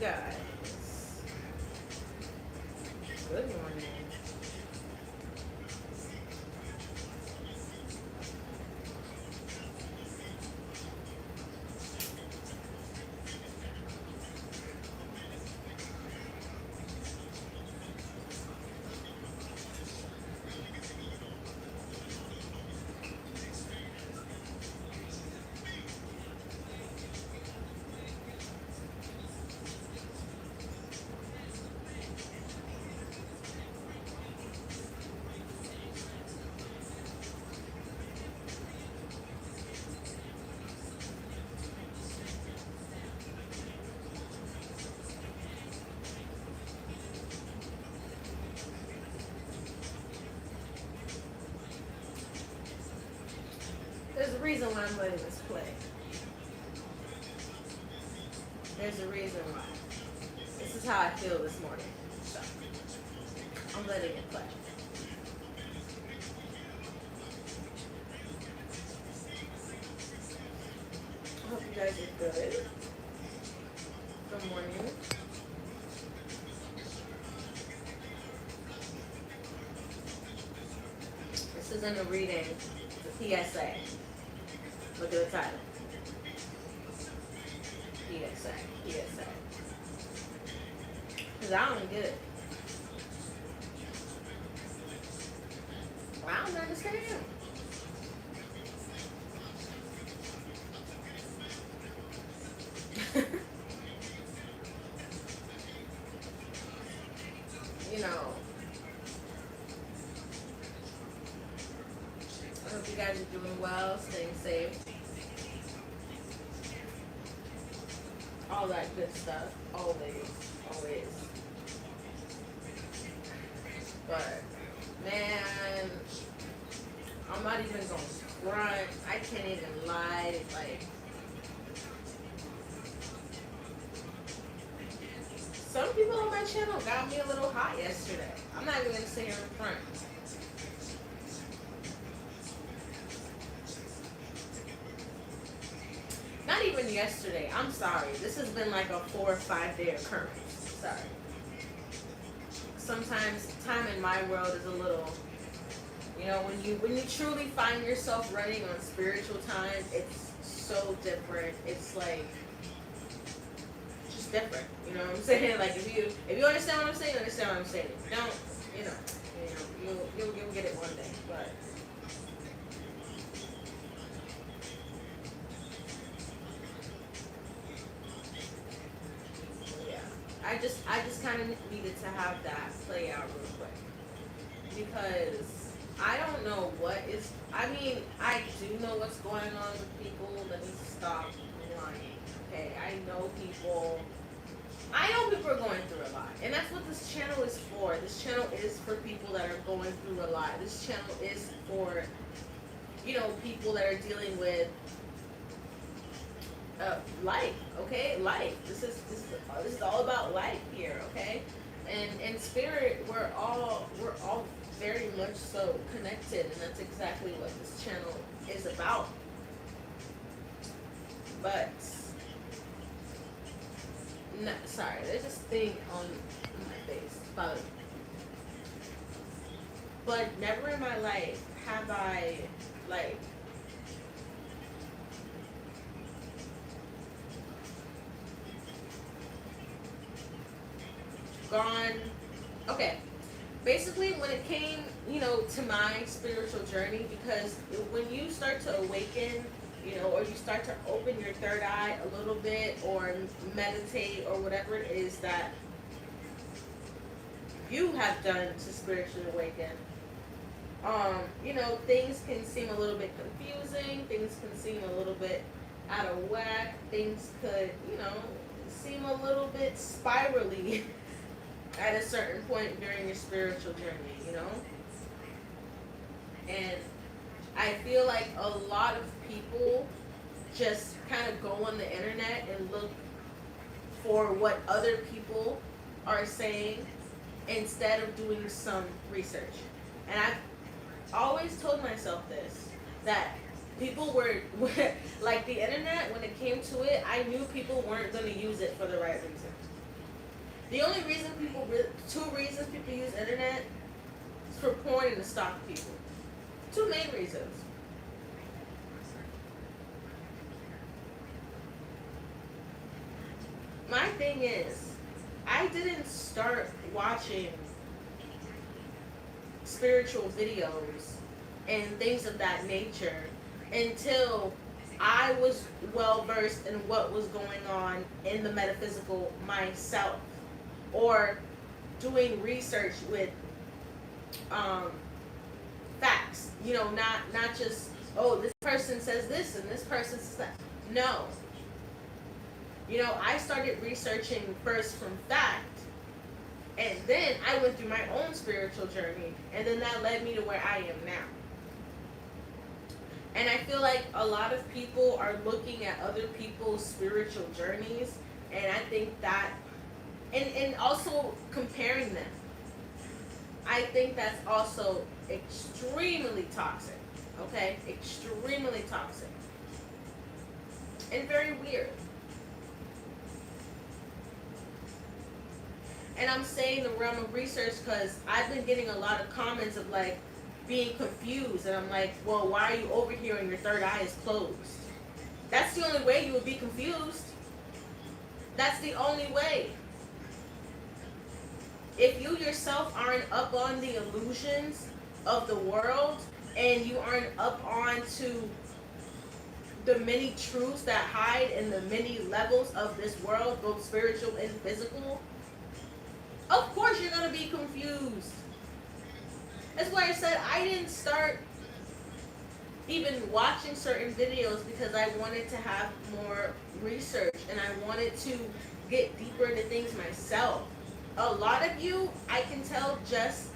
guys. Good morning. There's a reason why I'm letting this play. There's a reason why. This is how I feel this morning. So, I'm letting it play. I hope you guys are good. Good morning. This isn't a reading, it's a PSA. Look at the title. PSA. Because I don't get it. I don't understand. You know, I hope you guys are doing well, staying safe. All that good stuff. Always. But, man, I'm not even going to front. I can't even lie. Like, some people on my channel got me a little hot yesterday. I'm not even going to sit here in front. Not even yesterday. I'm sorry. This has been like a 4 or 5 day occurrence. Sorry. Sometimes time in my world is a little, you know, when you truly find yourself running on spiritual time, it's so different. It's like just different. You know what I'm saying? Like if you understand what I'm saying, you understand what I'm saying. If you don't, you'll get it one day. But I just kind of needed to have that play out real quick because I don't know what is. I mean, I do know what's going on with people. Let me stop lying. Okay, I know people are going through a lot, and that's what this channel is for. This channel is for people that are going through a lot. This channel is for, you know, people that are dealing with life, okay? Life. This is all about life here, okay? And in spirit, we're all very much so connected, and that's exactly what this channel is about. But no, sorry, there's this thing on my face. But never in my life have I like gone. Okay, basically when it came, you know, to my spiritual journey, because when you start to awaken, you know, or you start to open your third eye a little bit, or meditate, or whatever it is that you have done to spiritually awaken, you know, things can seem a little bit confusing, things can seem a little bit out of whack, things could, you know, seem a little bit spirally at a certain point during your spiritual journey, you know? And I feel like a lot of people just kind of go on the internet and look for what other people are saying instead of doing some research. And I've always told myself this, that people were, like the internet, when it came to it, I knew people weren't going to use it for the right reason. The only reason two reasons people use internet is for porn and to stalk people. Two main reasons. My thing is, I didn't start watching spiritual videos and things of that nature until I was well versed in what was going on in the metaphysical myself, or doing research with facts. You know, not just, oh, this person says this and this person says that. No. You know, I started researching first from fact, and then I went through my own spiritual journey, and then that led me to where I am now. And I feel like a lot of people are looking at other people's spiritual journeys, and I think that, and also comparing them. I think that's also extremely toxic, okay? Extremely toxic. And very weird. And I'm saying the realm of research because I've been getting a lot of comments of like being confused. And I'm like, well, why are you over here and your third eye is closed? That's the only way you would be confused. That's the only way. If you yourself aren't up on the illusions of the world, and you aren't up on to the many truths that hide in the many levels of this world, both spiritual and physical, of course you're going to be confused. That's why I said I didn't start even watching certain videos because I wanted to have more research and I wanted to get deeper into things myself. A lot of you, I can tell, just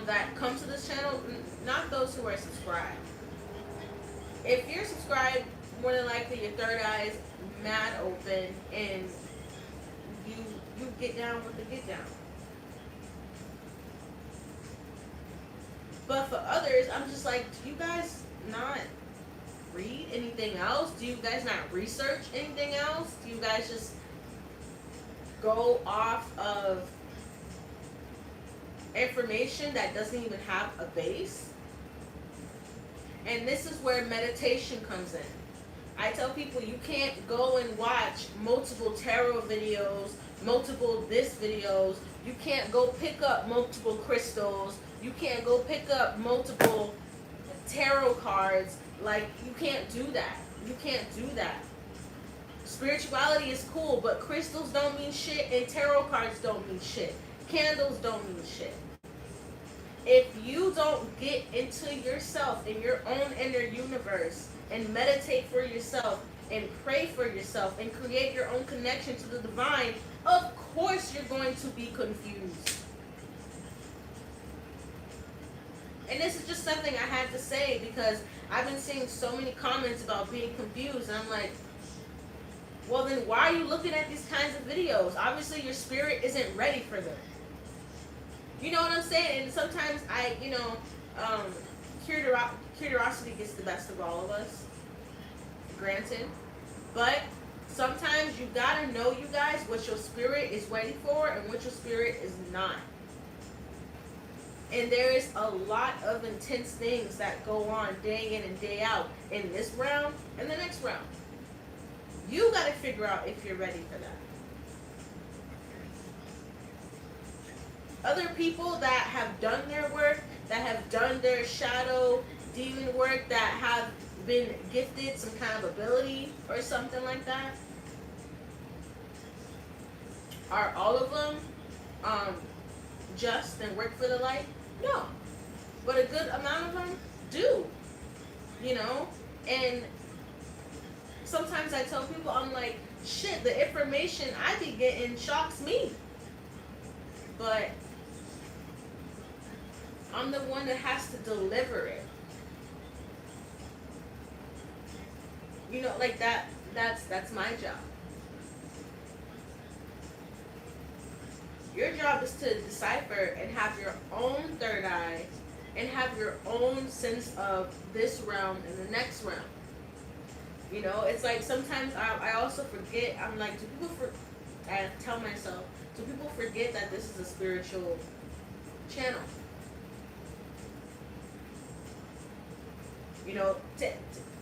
that come to this channel, not those who are subscribed. If you're subscribed, more than likely your third eye is mad open and you get down with the get down. But for others, I'm just like, do you guys not read anything else? Do you guys not research anything else? Do you guys just go off of information that doesn't even have a base? And this is where meditation comes in. I tell people you can't go and watch multiple tarot videos, multiple this videos. You can't go pick up multiple crystals. You can't go pick up multiple tarot cards. Like, you can't do that. You can't do that. Spirituality is cool, but crystals don't mean shit and tarot cards don't mean shit. Candles don't mean shit. If you don't get into yourself and your own inner universe and meditate for yourself and pray for yourself and create your own connection to the divine, of course you're going to be confused. And this is just something I had to say because I've been seeing so many comments about being confused, and I'm like, well then why are you looking at these kinds of videos? Obviously your spirit isn't ready for them. You know what I'm saying? And sometimes curiosity gets the best of all of us, granted. But sometimes you gotta know, you guys, what your spirit is ready for and what your spirit is not. And there is a lot of intense things that go on day in and day out in this realm and the next realm. You gotta figure out if you're ready for that. Other people that have done their work, that have done their shadow demon work, that have been gifted some kind of ability or something like that, are all of them just and work for the light? No. But a good amount of them do. You know? And sometimes I tell people, I'm like, shit, the information I be getting shocks me. But I'm the one that has to deliver it. You know, like that's my job. Your job is to decipher and have your own third eye and have your own sense of this realm and the next realm. You know, it's like sometimes I also forget. I'm like, do people I tell myself, so people forget that this is a spiritual channel. You know,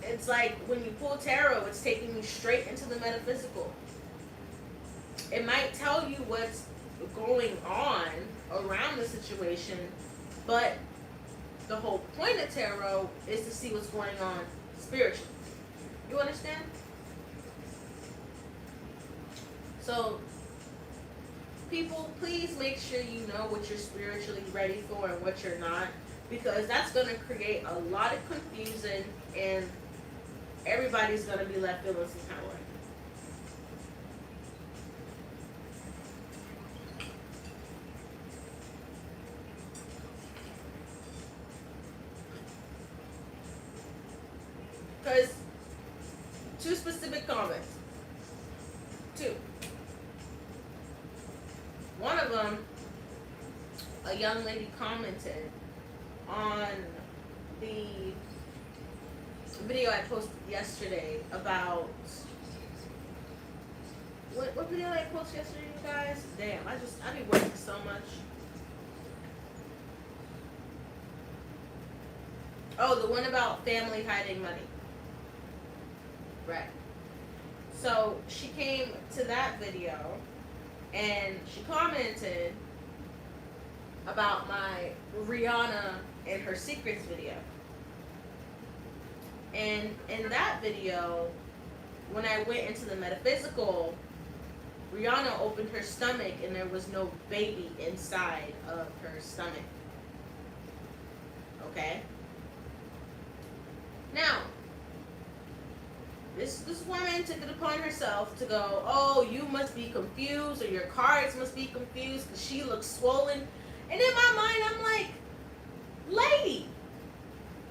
it's like when you pull tarot, it's taking you straight into the metaphysical. It might tell you what's going on around the situation, but the whole point of tarot is to see what's going on spiritually. You understand? So, people, please make sure you know what you're spiritually ready for and what you're not, because that's going to create a lot of confusion and everybody's going to be left feeling some kind of way. Because two specific comments. Two. One of them, a young lady commented on the video I posted yesterday about what video did I post yesterday, you guys? Damn, I be working so much. Oh, the one about family hiding money. Right. So she came to that video and she commented about my Rihanna and her secrets video. And in that video, when I went into the metaphysical, Rihanna opened her stomach and there was no baby inside of her stomach. Okay? Now, this woman took it upon herself to go, oh, you must be confused, or your cards must be confused because she looks swollen. And in my mind, I'm like, lady,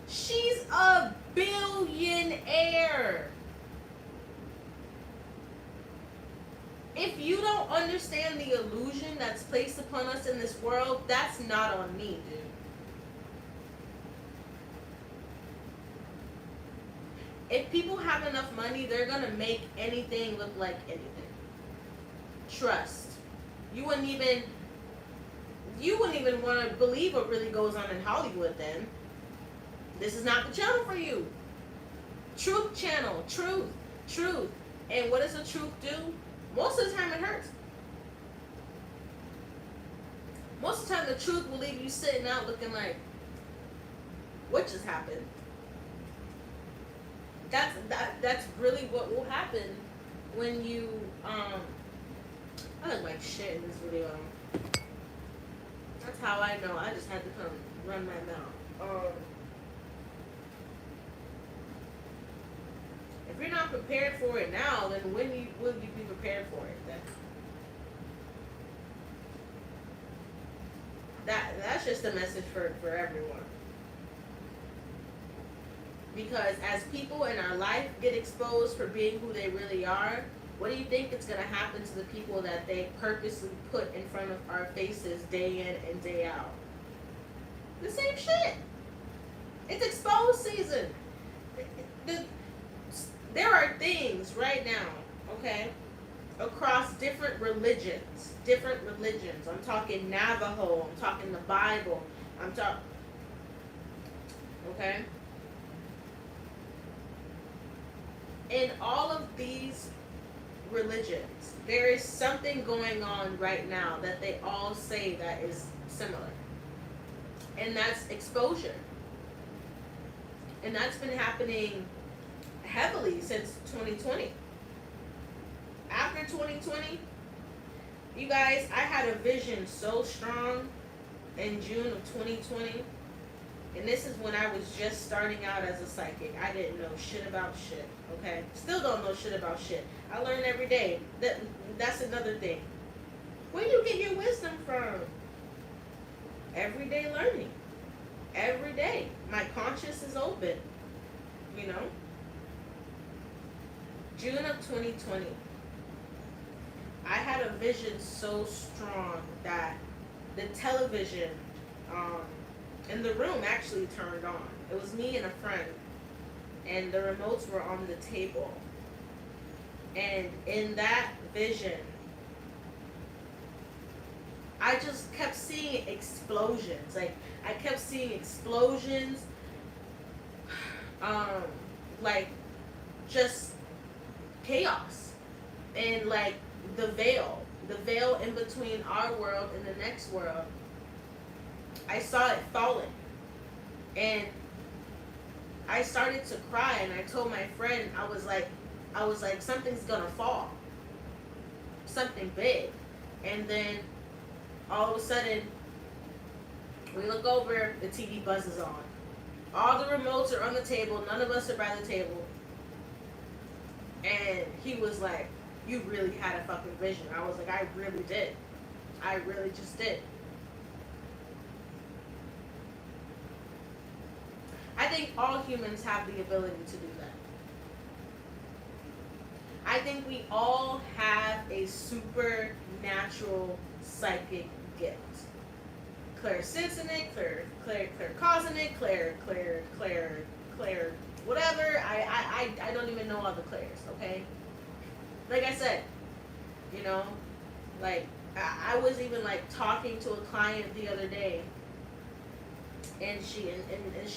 she's a billionaire. If you don't understand the illusion that's placed upon us in this world, that's not on me, dude. If people have enough money, they're going to make anything look like anything. Trust. You wouldn't even want to believe what really goes on in Hollywood then. This is not the channel for you. Truth channel. Truth. And what does the truth do? Most of the time it hurts. Most of the time the truth will leave you sitting out looking like, what just happened? That's really what will happen when you I look like shit in this video. That's how I know. I just had to come run my mouth. If you're not prepared for it now, then when will you be prepared for it then? That's just a message for everyone. Because as people in our life get exposed for being who they really are, what do you think is going to happen to the people that they purposely put in front of our faces day in and day out? The same shit. It's exposed season. There are things right now, okay, across different religions. I'm talking Navajo. I'm talking the Bible. Okay? In all of these religions, there is something going on right now that they all say that is similar. And that's exposure. And that's been happening heavily since 2020. After 2020, you guys, I had a vision so strong in June of 2020. And this is when I was just starting out as a psychic. I didn't know shit about shit, okay? Still don't know shit about shit. I learn every day. That's another thing. Where do you get your wisdom from? Everyday learning. Every day. My conscience is open, you know? June of 2020. I had a vision so strong that the television, in the room actually turned on. It was me and a friend, and the remotes were on the table. And in that vision, I just kept seeing explosions. Like I kept seeing explosions, um, like just chaos, and like the veil in between our world and the next world. I saw it falling, and I started to cry, and I told my friend, I was like, something's gonna fall, something big, and then all of a sudden, we look over, the TV buzzes on. All the remotes are on the table. None of us are by the table. And he was like, "You really had a fucking vision." I was like, "I really did. I really just did." I think all humans have the ability to do that. I think we all have a supernatural psychic gift. Clairsentient, claircognizant, clair, whatever. I don't even know all the clairs, okay? Like I said, you know, like I was even like talking to a client the other day, and she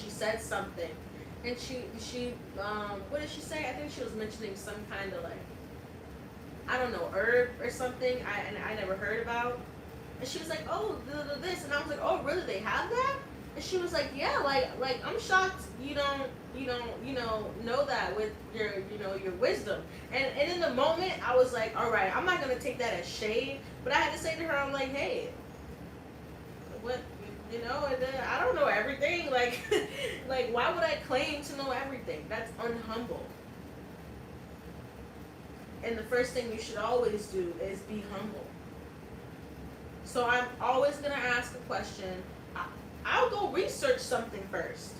said something, and she what did she say? I think she was mentioning some kind of like, I don't know, herb or something I never heard about. And she was like, "Oh, this," and I was like, "Oh, really? They have that?" And she was like, "Yeah, like I'm shocked you don't know that with your your wisdom." And in the moment, I was like, "All right, I'm not gonna take that as shade," but I had to say to her, I'm like, "Hey, what I don't know everything. Like, like why would I claim to know everything? That's unhumble. And the first thing you should always do is be humble." So I'm always gonna ask a question. I'll go research something first,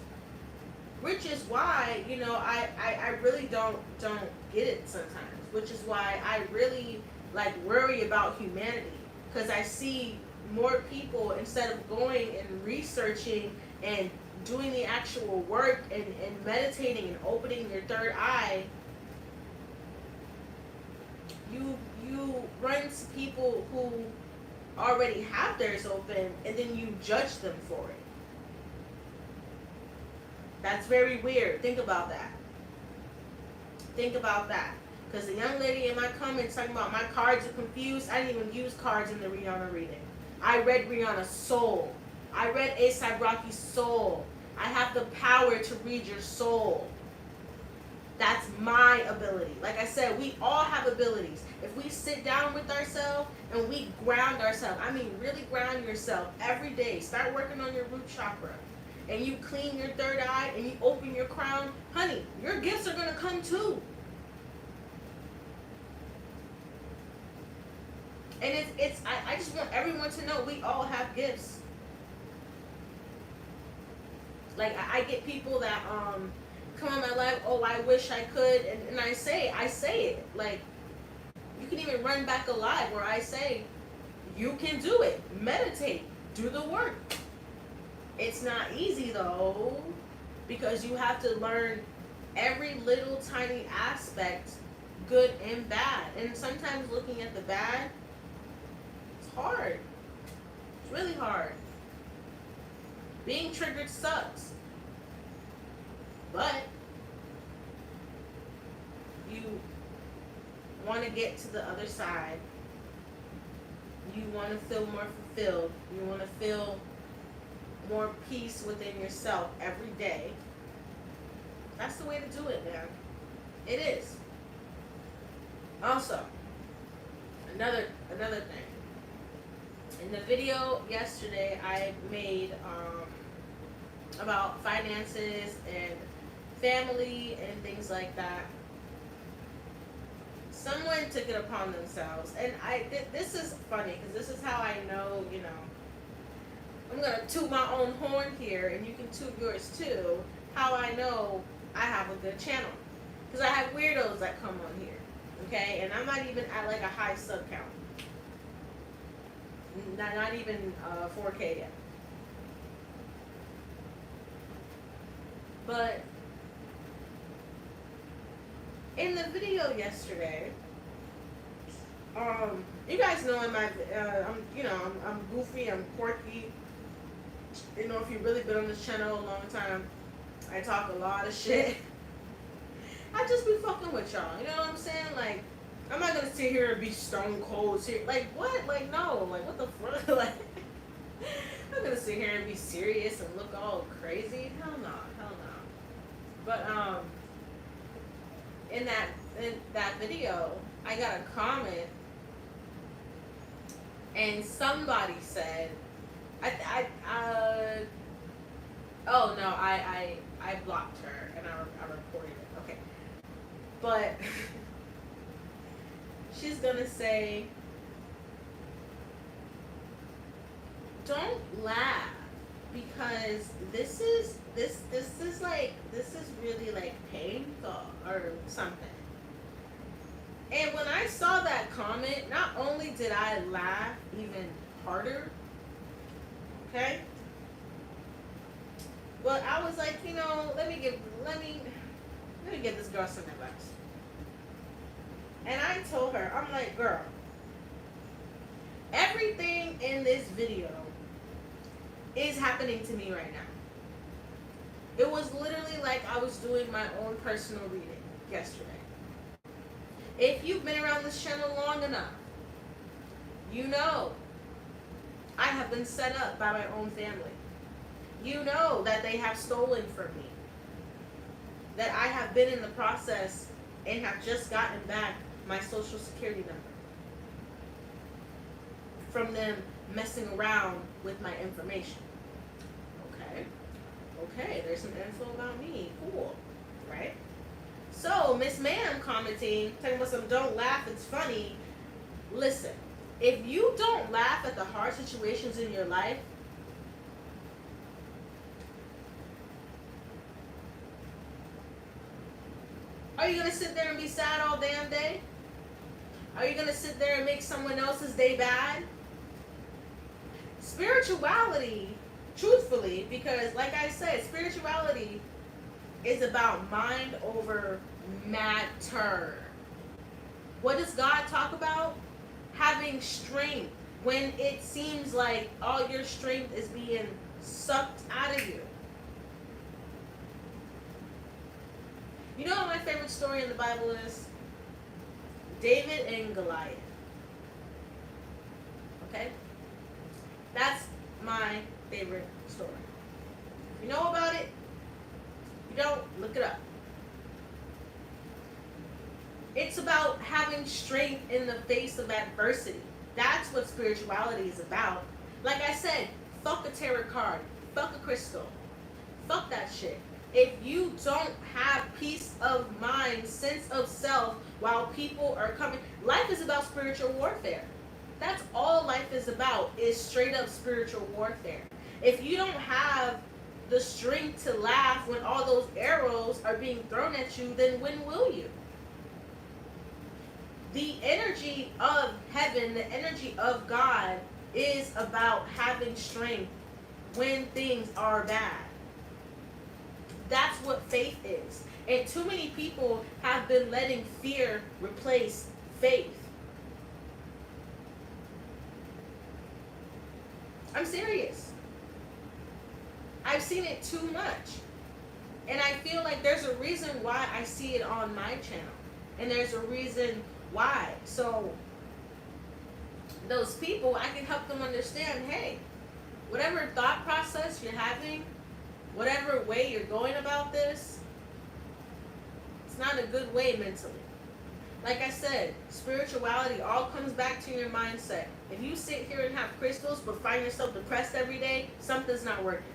which is why I really don't get it sometimes. Which is why I really like worry about humanity, because I see more people, instead of going and researching and doing the actual work and meditating and opening your third eye, you run into people who already have theirs open, and then you judge them for it. That's very weird. Think about that. Think about that. Because the young lady in my comments talking about my cards are confused. I didn't even use cards in the Rihanna reading. I read Rihanna's soul. I read A$AP Rocky's soul. I have the power to read your soul. That's my ability. Like I said, we all have abilities. If we sit down with ourselves and we ground ourselves, I mean really ground yourself every day. Start working on your root chakra. And you clean your third eye and you open your crown, honey, your gifts are going to come too. And I just want everyone to know we all have gifts. Like I get people that come in my life, "Oh, I wish I could," and I say it. Like, you can even run back a live where I say, you can do it. Meditate. Do the work. It's not easy though, because you have to learn every little tiny aspect, good and bad. And sometimes looking at the bad, it's hard. It's really hard. Being triggered sucks. But you want to get to the other side. You want to feel more fulfilled. You want to feel more peace within yourself every day. That's the way to do it, man. It is. Also, another thing. In the video yesterday I made about finances and family and things like that, someone took it upon themselves, and this is funny because this is how I know, I'm going to toot my own horn here, and you can toot yours too, how I know I have a good channel. Because I have weirdos that come on here, okay? And I'm not even at like a high sub count. Not even 4K yet. But in the video yesterday, You guys know in my, I'm goofy, I'm quirky. You know, if you've really been on this channel a long time, I talk a lot of shit. I just be fucking with y'all. You know what I'm saying? Like, I'm not gonna sit here and be stone cold serious. Like, what? Like, no. Like, what the fuck? Like, I'm gonna sit here and be serious and look all crazy. Hell no. Hell no. But, in that video, I got a comment, and somebody said, oh no, I blocked her and I reported it. Okay, but she's gonna say, don't laugh, because this is really like painful or something. And when I saw that comment, not only did I laugh even harder, okay, but I was like, let me give this girl some advice. And I told her, I'm like, girl, everything in this video is happening to me right now. It was literally like I was doing my own personal reading yesterday. If you've been around this channel long enough, you know I have been set up by my own family. You know that they have stolen from me. That I have been in the process and have just gotten back my social security number from them messing around with my information. Okay, there's some info about me. Cool, right? So, Miss Ma'am commenting, talking about some don't laugh, it's funny. Listen, if you don't laugh at the hard situations in your life, are you going to sit there and be sad all damn day? Are you going to sit there and make someone else's day bad? Spirituality, truthfully, because like I said, spirituality is about mind over matter. What does God talk about? Having strength when it seems like all your strength is being sucked out of you. You know what my favorite story in the Bible is? David and Goliath. Okay? That's my favorite story. You know about it? You don't, look it up. It's about having strength in the face of adversity. That's what spirituality is about. Like I said, fuck a tarot card. Fuck a crystal. Fuck that shit. If you don't have peace of mind, sense of self, while people are coming, life is about spiritual warfare. That's all life is about, is straight up spiritual warfare. If you don't have the strength to laugh when all those arrows are being thrown at you, then when will you? The energy of heaven, the energy of God, is about having strength when things are bad. That's what faith is. And too many people have been letting fear replace faith. I'm serious. I've seen it too much. And I feel like there's a reason why I see it on my channel. And there's a reason why. So those people, I can help them understand, hey, whatever thought process you're having, whatever way you're going about this, it's not a good way mentally. Like I said, spirituality all comes back to your mindset. If you sit here and have crystals but find yourself depressed every day, something's not working.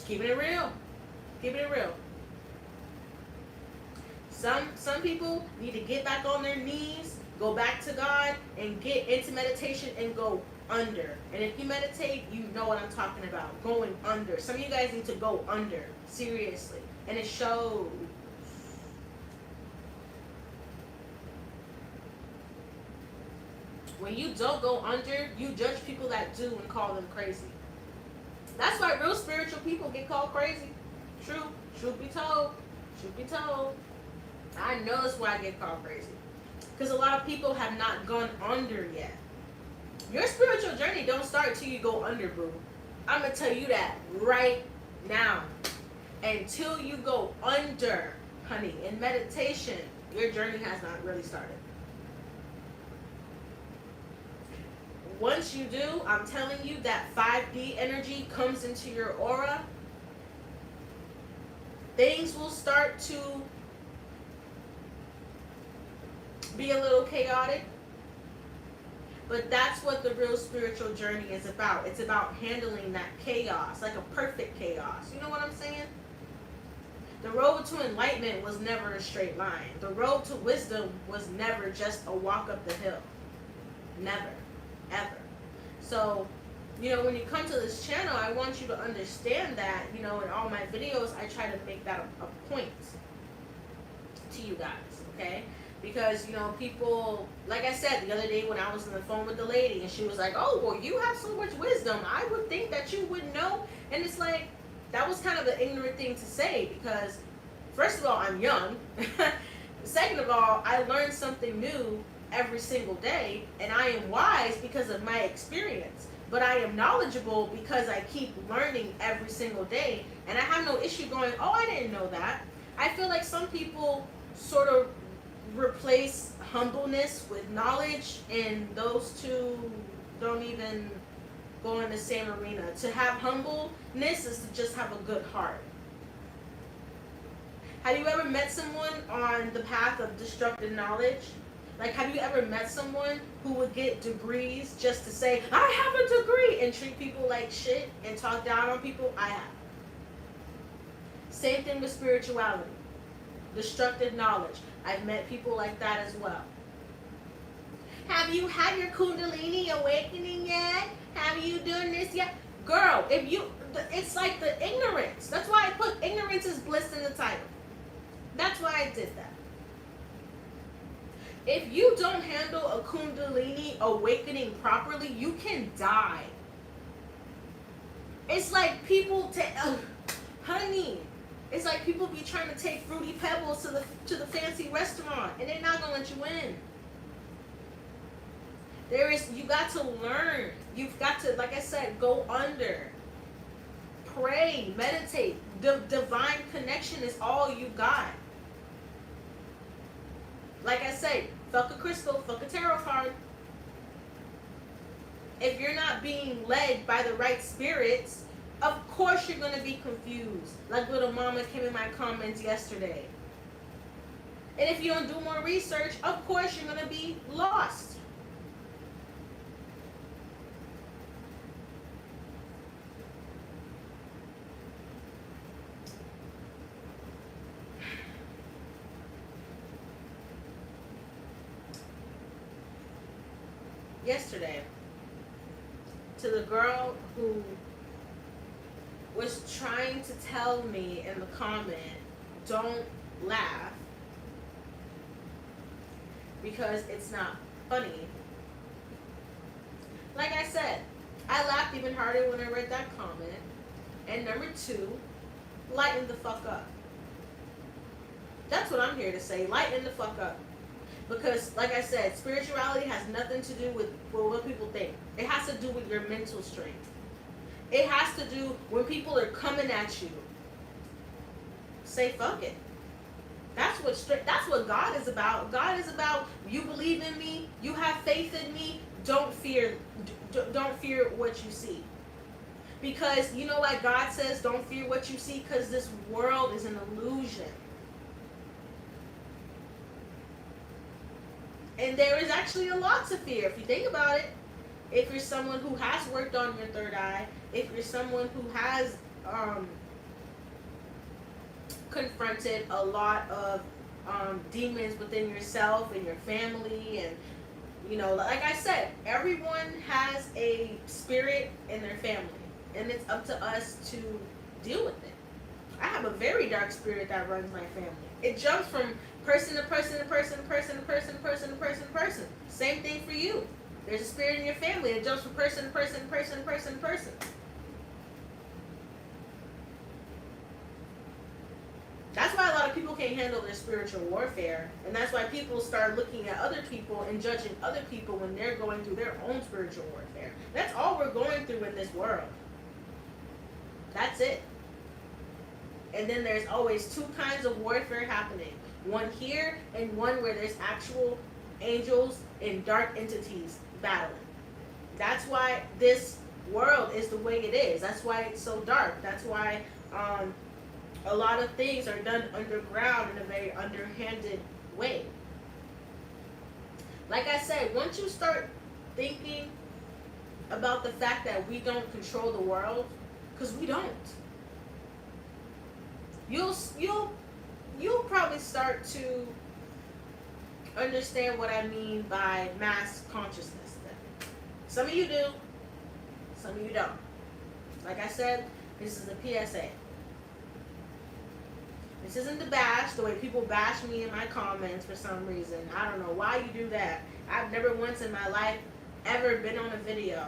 Keeping it real. Keeping it real. Some people need to get back on their knees, go back to God, and get into meditation and go under. And if you meditate, you know what I'm talking about. Going under. Some of you guys need to go under. Seriously. And it shows. When you don't go under, you judge people that do and call them crazy. That's why real spiritual people get called crazy. True. Truth be told. Truth be told. I know that's why I get called crazy. Because a lot of people have not gone under yet. Your spiritual journey don't start till you go under, boo. I'm going to tell you that right now. Until you go under, honey, in meditation, your journey has not really started. Once you do, I'm telling you that 5D energy comes into your aura. Things will start to be a little chaotic. But that's what the real spiritual journey is about. It's about handling that chaos, like a perfect chaos. You know what I'm saying? The road to enlightenment was never a straight line. The road to wisdom was never just a walk up the hill. Never. Ever. So, you know, when you come to this channel, I want you to understand that, you know, in all my videos, I try to make that a point to you guys, okay? Because, you know, people, like I said the other day when I was on the phone with the lady and she was like, oh, well, you have so much wisdom. I would think that you would know. And it's like, that was kind of an ignorant thing to say because, first of all, I'm young. Second of all, I learn something new every single day. And I am wise because of my experience. But I am knowledgeable because I keep learning every single day. And I have no issue going, oh, I didn't know that. I feel like some people sort of replace humbleness with knowledge, and those two don't even go in the same arena. To have humbleness is to just have a good heart. Have you ever met someone on the path of destructive knowledge? Like, have you ever met someone who would get degrees just to say, I have a degree, and treat people like shit and talk down on people? I have. Same thing with spirituality. Destructive knowledge. I've met people like that as well. Have you had your Kundalini awakening yet? Have you done this yet? Girl, if you, it's like the ignorance. That's why I put ignorance is bliss in the title. That's why I did that. If you don't handle a Kundalini awakening properly, you can die. It's like people honey, it's like people be trying to take Fruity Pebbles to the fancy restaurant, and they're not gonna let you in. You got to learn. You've got to, like I said, go under. Pray, meditate. The divine connection is all you got. Like I say, fuck a crystal, fuck a tarot card. If you're not being led by the right spirits, of course you're going to be confused. Like little mama came in my comments yesterday. And if you don't do more research, of course you're going to be lost. Yesterday, to the girl who was trying to tell me in the comment, don't laugh because it's not funny. Like I said, I laughed even harder when I read that comment. And number two, lighten the fuck up. That's what I'm here to say. Lighten the fuck up. Because, like I said, spirituality has nothing to do with what people think. It has to do with your mental strength. It has to do when people are coming at you. Say fuck it. That's what God is about. God is about, you believe in me, you have faith in me, don't fear what you see. Because you know why God says don't fear what you see? Because this world is an illusion. And there is actually a lot to fear if you think about it. If you're someone who has worked on your third eye, if you're someone who has confronted a lot of demons within yourself and your family, and you know, like I said, everyone has a spirit in their family, and it's up to us to deal with it. I have a very dark spirit that runs my family. It jumps from person to person to person to person to person to person to person to person. Same thing for you. There's a spirit in your family. It jumps from person to person to person to person to person. That's why a lot of people can't handle their spiritual warfare. And that's why people start looking at other people and judging other people when they're going through their own spiritual warfare. That's all we're going through in this world. That's it. And then there's always two kinds of warfare happening. One here and one where there's actual angels and dark entities battling. That's why this world is the way it is. That's why it's so dark. That's why a lot of things are done underground in a very underhanded way. Like I said, once you start thinking about the fact that we don't control the world, because we don't, you'll probably start to understand what I mean by mass consciousness then. Some of you do, some of you don't. Like I said, this is a PSA. This isn't the bash, the way people bash me in my comments for some reason. I don't know why you do that. I've never once in my life ever been on a video,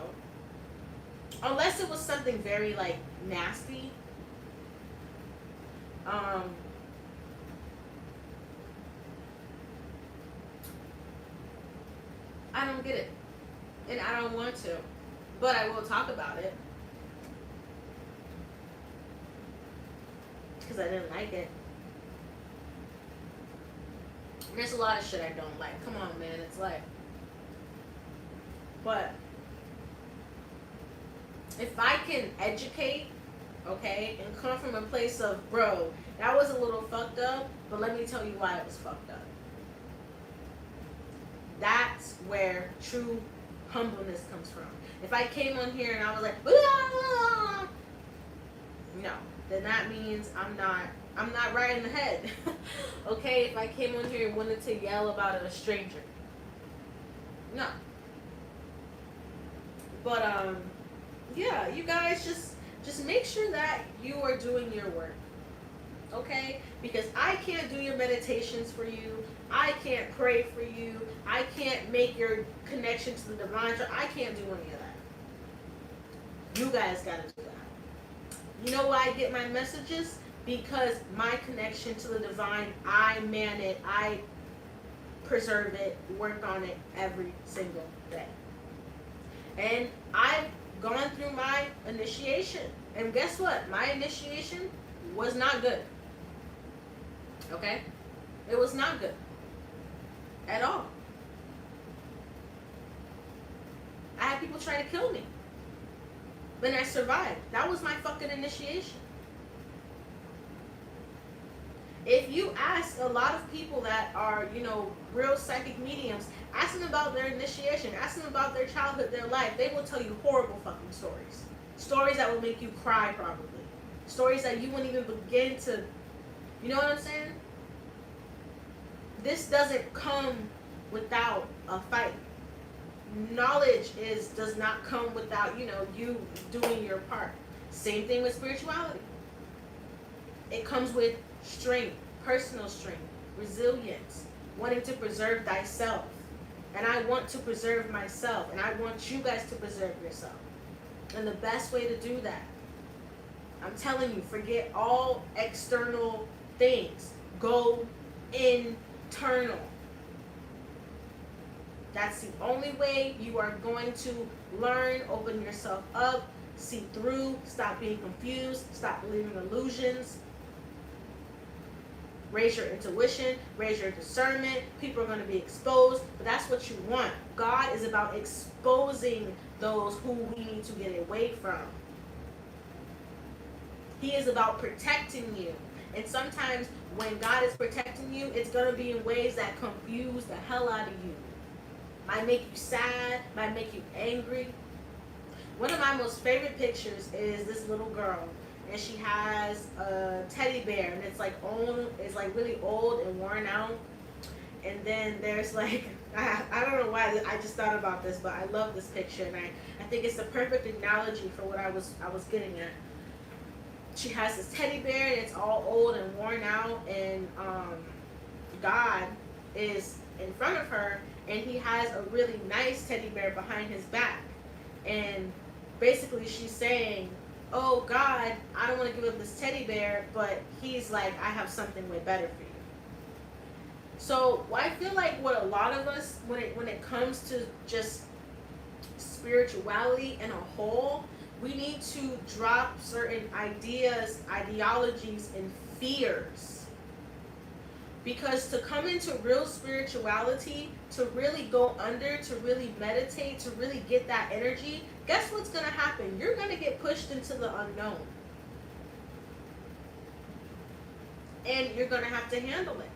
unless it was something very like nasty. I don't get it, and I don't want to, but I will talk about it because I didn't like it. There's a lot of shit I don't like. Come on, man, it's like, but if I can educate, okay, and come from a place of, bro, that was a little fucked up, but let me tell you why it was fucked up. That's where true humbleness comes from. If I came on here and I was like, blah, no, then that means I'm not right in the head. Okay, if I came on here and wanted to yell about a stranger, no. But yeah, you guys just make sure that you are doing your work. Okay? Because I can't do your meditations for you. I can't pray for you. I can't make your connection to the divine. I can't do any of that. You guys gotta do that. You know why I get my messages? Because my connection to the divine, I man it, I preserve it, work on it every single day. And I've gone through my initiation. And guess what? My initiation was not good. Okay? It was not good. At all. I had people try to kill me. But I survived. That was my fucking initiation. If you ask a lot of people that are, you know, real psychic mediums, ask them about their initiation, ask them about their childhood, their life, they will tell you horrible fucking stories. Stories that will make you cry, probably. Stories that you wouldn't even begin to, you know what I'm saying? This doesn't come without a fight. Knowledge does not come without, you know, you doing your part. Same thing with spirituality. It comes with strength, personal strength, resilience, wanting to preserve thyself. And I want to preserve myself, and I want you guys to preserve yourself. And the best way to do that, I'm telling you, forget all external things. Go internal. That's the only way you are going to learn, open yourself up, see through, stop being confused, stop believing illusions. Raise your intuition, raise your discernment. People are going to be exposed, but that's what you want. God is about exposing those who we need to get away from. He is about protecting you. And sometimes when God is protecting you, it's going to be in ways that confuse the hell out of you. Might make you sad, might make you angry. One of my most favorite pictures is this little girl. And she has a teddy bear, and it's like really old and worn out. And then there's like, I don't know why I just thought about this, but I love this picture, and I think it's the perfect analogy for what I was getting at. She has this teddy bear, and it's all old and worn out, and God is in front of her, and he has a really nice teddy bear behind his back. And basically she's saying, oh God, I don't want to give up this teddy bear, but he's like, I have something way better for you. So I feel like what a lot of us, when it comes to just spirituality in a whole, we need to drop certain ideas, ideologies, and fears. Because to come into real spirituality, to really go under, to really meditate, to really get that energy, guess what's going to happen? You're going to get pushed into the unknown. And you're going to have to handle it.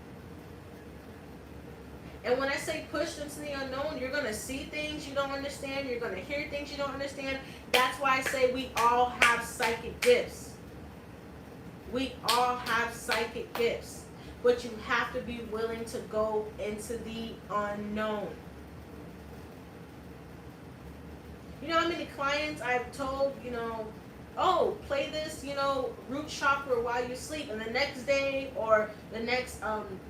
And when I say pushed into the unknown, you're going to see things you don't understand. You're going to hear things you don't understand. That's why I say we all have psychic gifts. We all have psychic gifts. But you have to be willing to go into the unknown. You know how many clients I've told, oh, play this, root chakra while you sleep. And the next day or the next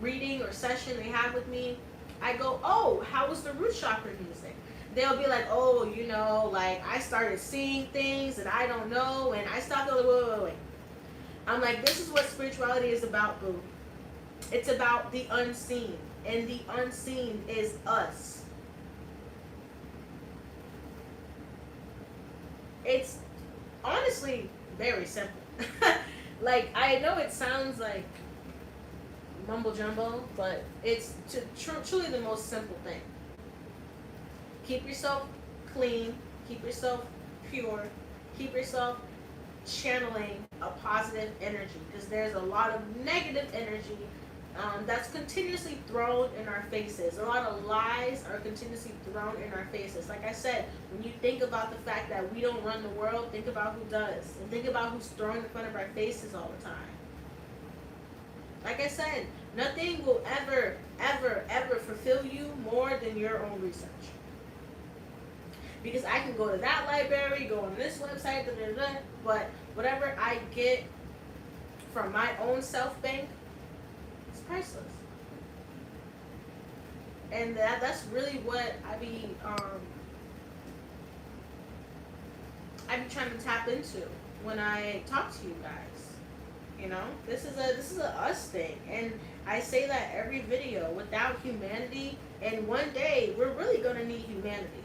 reading or session they have with me, I go, oh, how was the root chakra music? They'll be like, oh, like I started seeing things and I don't know. And I stopped, wait. I'm like, this is what spirituality is about, boo. It's about the unseen. And the unseen is us. It's honestly very simple. Like, I know it sounds like mumbo jumbo, but it's truly the most simple thing. Keep yourself clean, keep yourself pure, keep yourself channeling a positive energy, because there's a lot of negative energy that's continuously thrown in our faces. A lot of lies are continuously thrown in our faces. Like I said, when you think about the fact that we don't run the world, think about who does. And think about who's thrown in front of our faces all the time. Like I said, nothing will ever, ever, ever fulfill you more than your own research. Because I can go to that library, go on this website, but whatever I get from my own self-bank, it's priceless. And that's really what I be trying to tap into when I talk to you guys. This is a us thing, and I say that every video. Without humanity, and one day we're really gonna need humanity.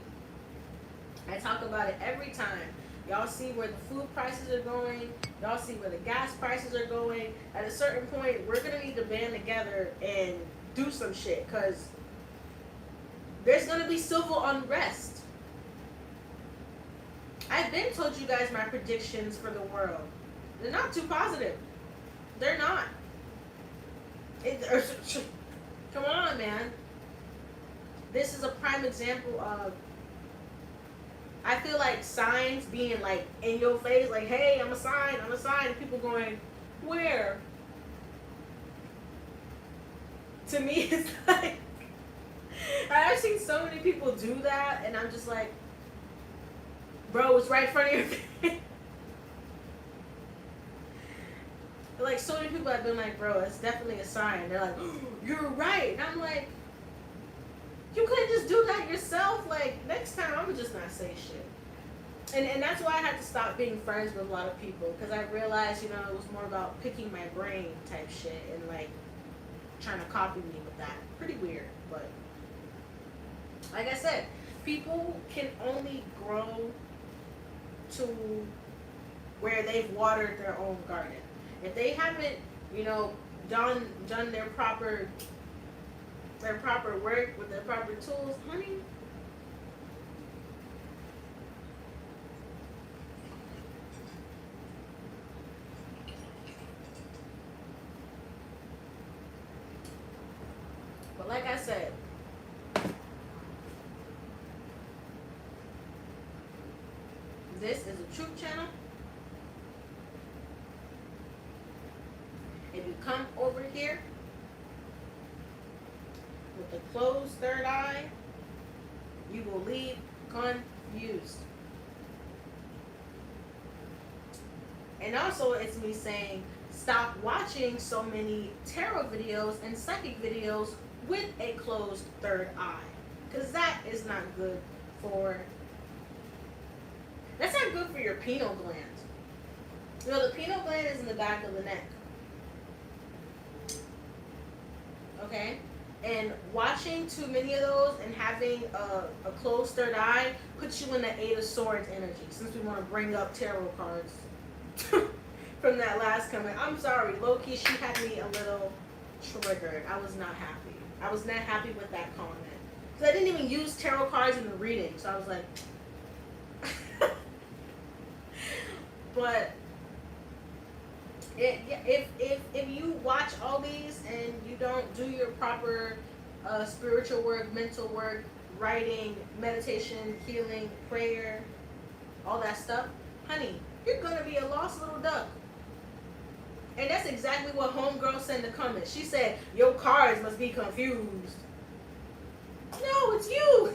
I talk about it every time. Y'all see where the food prices are going. Y'all see where the gas prices are going. At a certain point, we're going to need to band together and do some shit, because there's going to be civil unrest. I've been told you guys my predictions for the world. They're not too positive. They're not. Come on, man. This is a prime example of, I feel like signs being like in your face, like, hey, I'm a sign, and people going, where? To me, it's like, I've seen so many people do that, and I'm just like, bro, it's right in front of your face. Like, so many people have been like, bro, it's definitely a sign. They're like, oh, you're right. And I'm like, you couldn't just do that yourself. Like, next time, I would just not say shit. And that's why I had to stop being friends with a lot of people, because I realized, it was more about picking my brain type shit and, like, trying to copy me with that. Pretty weird, but like I said, people can only grow to where they've watered their own garden. If they haven't, done their proper work with their proper tools, honey. But like I said, this is a truth channel. If you come over here with the closed third eye, you will leave confused. And also, it's me saying, stop watching so many tarot videos and psychic videos with a closed third eye, because that is not good for, that's not good for your pineal gland. The pineal gland is in the back of the neck. Okay? And watching too many of those and having a closed third eye puts you in the Eight of Swords energy. Since we want to bring up tarot cards from that last comment, I'm sorry, low key, she had me a little triggered. I was not happy. I was not happy with that comment because I didn't even use tarot cards in the reading, so I was like, but. If you watch all these and you don't do your proper spiritual work, mental work, writing, meditation, healing, prayer, all that stuff, honey, you're gonna be a lost little duck. And that's exactly what homegirl said in the comments. She said, your cards must be confused. No, it's you.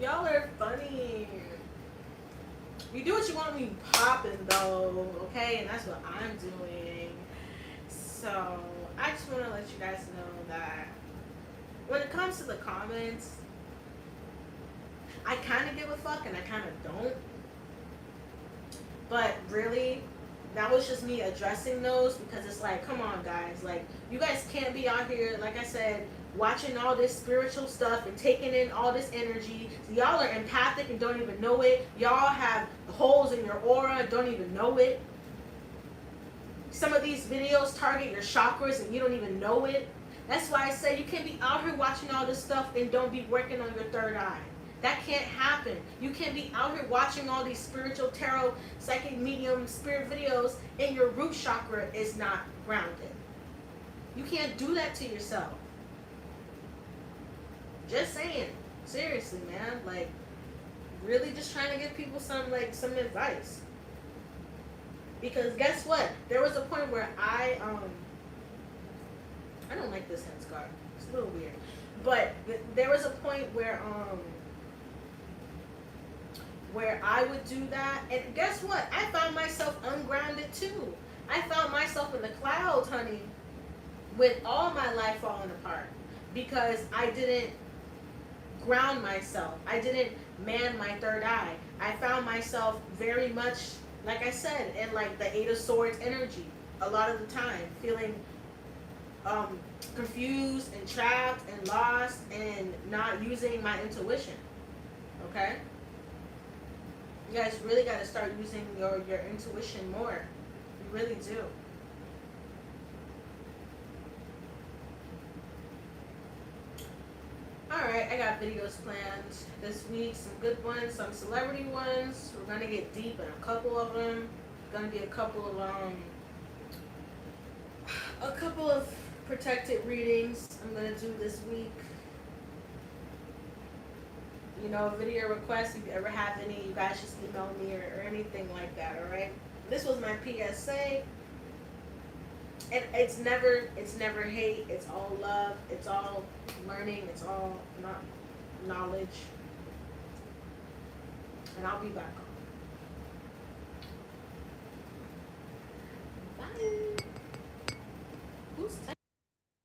Y'all are funny. You do what you want to be popping though, okay? And that's what I'm doing. So I just want to let you guys know that when it comes to the comments, I kind of give a fuck and I kind of don't. But really, that was just me addressing those because it's like, come on guys, like you guys can't be out here, like I said, watching all this spiritual stuff and taking in all this energy. So y'all are empathic and don't even know it. Y'all have holes in your aura, don't even know it. Some of these videos target your chakras and you don't even know it. That's why I say you can't be out here watching all this stuff and don't be working on your third eye. That can't happen. You can't be out here watching all these spiritual tarot, psychic medium, spirit videos and your root chakra is not grounded. You can't do that to yourself. Just saying. Seriously, man. Like, really just trying to give people some advice. Because guess what? There was a point where I don't like this headscarf. It's a little weird. But there was a point where I would do that. And guess what? I found myself ungrounded too. I found myself in the clouds, honey, with all my life falling apart. Because I didn't ground myself. I didn't man my third eye. I found myself very much, like I said, in like the Eight of Swords energy a lot of the time, feeling confused and trapped and lost and not using my intuition. Okay? You guys really got to start using your intuition more. You really do. Alright, I got videos planned this week. Some good ones, some celebrity ones. We're going to get deep in a couple of them. Going to get a couple of protected readings I'm going to do this week. You know, video requests, if you ever have any, you guys just email me or anything like that, alright? This was my PSA. And it's never hate, it's all love, it's all learning, it's all knowledge. And I'll be back on. Bye. Who's